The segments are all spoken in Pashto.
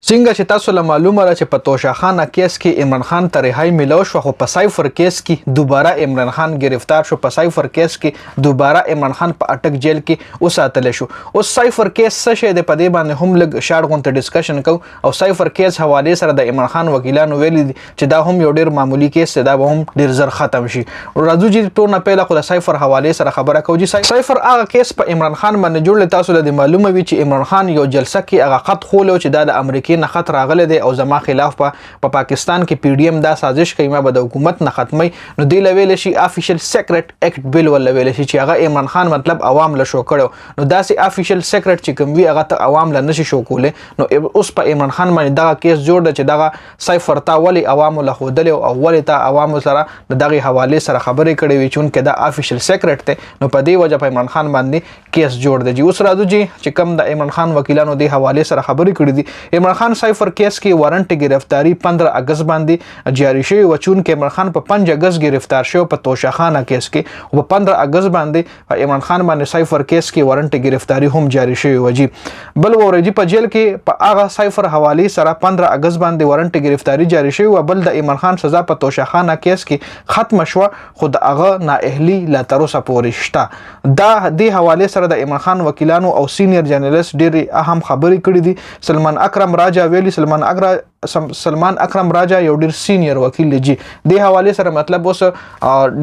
څنګه چې تاسو له معلومه ده چې په توشاخانه کیس کې عمران خان ته رهایی ملو شو، خو په سایفر کیس کې دوباره عمران خان گرفتار شو. په سایفر کیس کې دوباره عمران خان په اټک جیل کې وساتل شو. اوس سایفر کیس څه شی دی؟ په دې باندې هم لږ شاړ غونډه ډسکشن کوو. او سایفر کیس حواله سره د عمران خان وکیلانو ویلي دي چې دا هم یو ډیر معمولی کیس دی، دا به هم ډیر زر ختم شي. راځو چې ټول نه پیله خو د سایفر حواله سره خبره کوو. چې سایفر هغه کیس په عمران خان باندې جوړ، تاسو له معلومه وي چې عمران خان یو جلسه کې هغه خط خولو چې د امریکای نه خط راغلی دی او زما خلاف په پاکستان کې پی ډی ایم دا سازش کوي ما به د حکومت نه ختمي. نو دی لویل شي افیشل سیکریټ اکټ بل ول ویل شي چې هغه عمران خان مطلب عوام له شو کړو. نو دا سي افیشل سیکریټ چې کوم وی هغه ته عوام له نشي شو کوله. نو اوس په عمران خان باندې دا کیس جوړ دی چې دا سایفر تا ولی عوام له خودل او ولی تا عوام سره دغه حواله سره خبرې کړې وي چې دا افیشل سیکریټ ته. نو په دې وجه په عمران خان باندې کیس جوړ دی. اوس راځو چې کوم د عمران خان وکیلانو د حواله سره خبرې کړې دي. عمران خان سایفر کیس کې وارنټ گرفتاری 15 اگست باندې جاری شوی و، چون کې عمران خان په 5 اگست گرفتار شو په توشاخانه کیس کې، او په 15 اگست باندې عمران خان باندې سایفر کیس کې وارنټ گرفتاری هم جاری شوی و. جی بل ورځي په جیل کې په هغه سایفر حواله سره 15 اگست باندې وارنټ گرفتاری جاری شوی و. بل د عمران خان سزا په توشاخانه کیس کې ختم شو، خود هغه نااهلی لا تر اوسه پورې شته. دا د حواله سره د عمران خان وکیلانو او سینیئر جرنالست ډېر اهم خبرې کړې دي. سلمان اکرم راجا ویلي، سلمان اکرم راجا یو ډیر سینیئر وکیل دی. د حواله سره مطلب اوس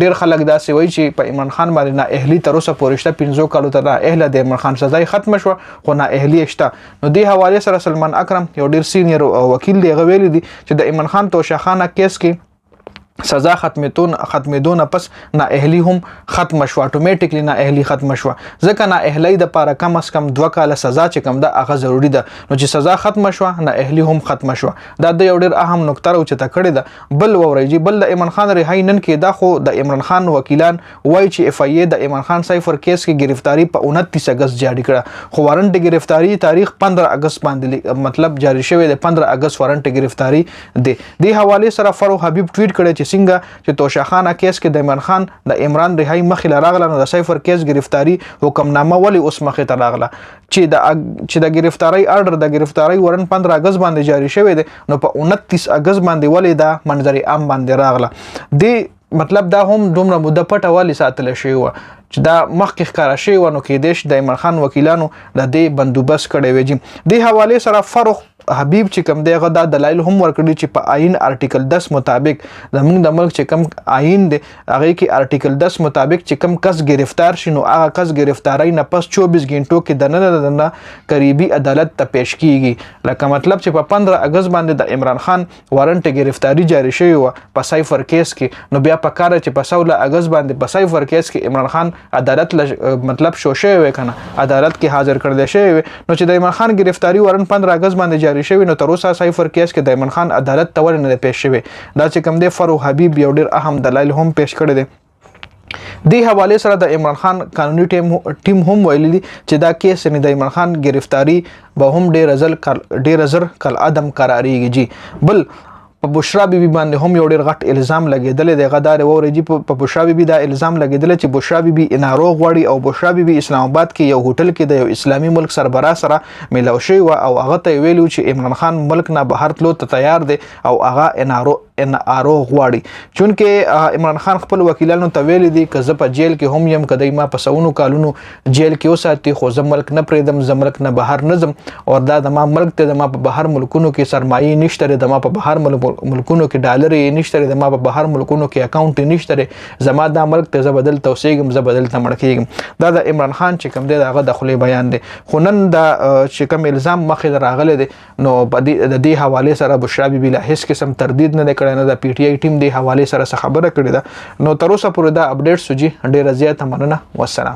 ډیر خلک دا سی وایي چې په عمران خان باندې نه اهلی تر اوسه پورې شته، 15 کالو ته نه اهله د عمران خان سزا ختم شو خو نه اهلی شته. نو د حواله سره سلمان اکرم یو ډیر سینیئر وکیل دی، غویل دي چې د عمران خان توشاخانه کیس کې سزا ختمېدون پس نه اهلی هم ختم شو، اتوماتیکلی نه اهلی ختم شو. ځکه نه اهلی د پاره کم از کم 2 کال سزا چې کم ده هغه ضروری ده. نو چې سزا ختم شو نه اهلی هم ختم شو. دا د یو ډیر اهم نقطه او چې تا کړی ده. بل ورېږي بل د عمران خان رهایی نن کې دا خو د عمران خان وکیلان وایي چې اف ای ای د عمران خان سایفر کیس کې گرفتاری په 29 اگست جاری کړه، خو وارنټ گرفتاری تاریخ 15 اگست باندې مطلب جاری شوی دی. 15 اگست وارنټ گرفتاری دی. د حواله سره فاروق حبیب ټویټ کړی چې څنګه چې توشاخانه کیس کې د عمران خان د عمران رهایی مخې راغله، نو د سایفر کیس گرفتاری حکمنامه ولی اوس مخې ته راغله چې د گرفتاری آرډر د گرفتاری وارنټ 15 اگست باندې جاری شوی دی. نو په 29 اگست باندې ولی دا منظر عام باندې راغله. دی مطلب دا هم دومره مده پټه والی ساتل شوی و چې دا مخکې ښکاره شوی و. نو کې دیش د عمران خان وکیلانو د دې بندوبست کړی وي. د حواله سره فاروق حبیب چې کوم دی هغه دا دلایل هم ورکړي چې په آئین آرټیکل 10 مطابق زموږ د ملک چې کوم آئین دی هغه کې آرټیکل 10 مطابق چې کوم کس گرفتار شي نو هغه کس گرفتاری نه پس 24 غنټو کې د نه قریبي عدالت ته پیش کیږي. لکه مطلب چې په 15 اگست باندې د عمران خان وارنټ گرفتاری جاری شوی و په سایفر کیس کې، نو بیا په کار چې په 16 اگست باندې په سایفر کیس کې عمران خان عدالت مطلب شو شوی وي کنه، عدالت کې حاضر کړل شوی. نو چې د عمران خان گرفتاری وارنټ 15 اگست باندې شوی، نو تر اوسه سایفر کیس کې د عمران خان عدالت ته ورنه پیش شوی. دا چې کوم دی فاروق حبیب یو ډیر اهم دلایل هم پیش کړی دی. د حواله سره د عمران خان قانوني ټیم هم ویلي دي چې دا کیس نه د عمران خان گرفتاری به هم ډیر زر کل عدم قراریږي. جی بل په بشرا بیبي باندې هم یو ډیر غټ الزام لګیدل دی. غدار ورېږي په بشرا بیبي دا الزام لګیدل چې بشرا بیبي ناروغ غوړي او بشرا بیبي اسلام آباد کې یو هوټل کې د یو اسلامي ملک سربراه سره ملاو شوی او هغه ته ویلو چې عمران خان ملک نه بهر تلو ته تیار دی او هغه ناروغ غواړي. چونکه عمران خان خپل وکیلانو ته ویلي دي که زه په جیل کې هم یم کدی ما په سونو کالونو جیل کې وساتي خو زه ملک نه پریدم، زه ملک نه بهر نه ځم او دا د ما ملک ته د ما په بهر ملکونو کې سرمایه نشته، د ما په بهر ملکونو کې ډالر یې نشته، د ما په بهر ملکونو کې اکاونټ نشته، زما دا ملک ته زه بدل توسیږم، زه بدل ته مړ کېږم. دا د عمران خان چې کوم دی هغه د خولې بیان دی. خو نن دا چې کوم الزام مخې راغلی دی نو د دې حواله سره بشرا بیبي لا هیڅ قسم تردید نه کړی، نه د پی ټی آی ټیم د حواله سره خبره کړې ده. نو تر اوسه پورې دا اپډیټ سوجي ډیره زیاته مننه. والسلام.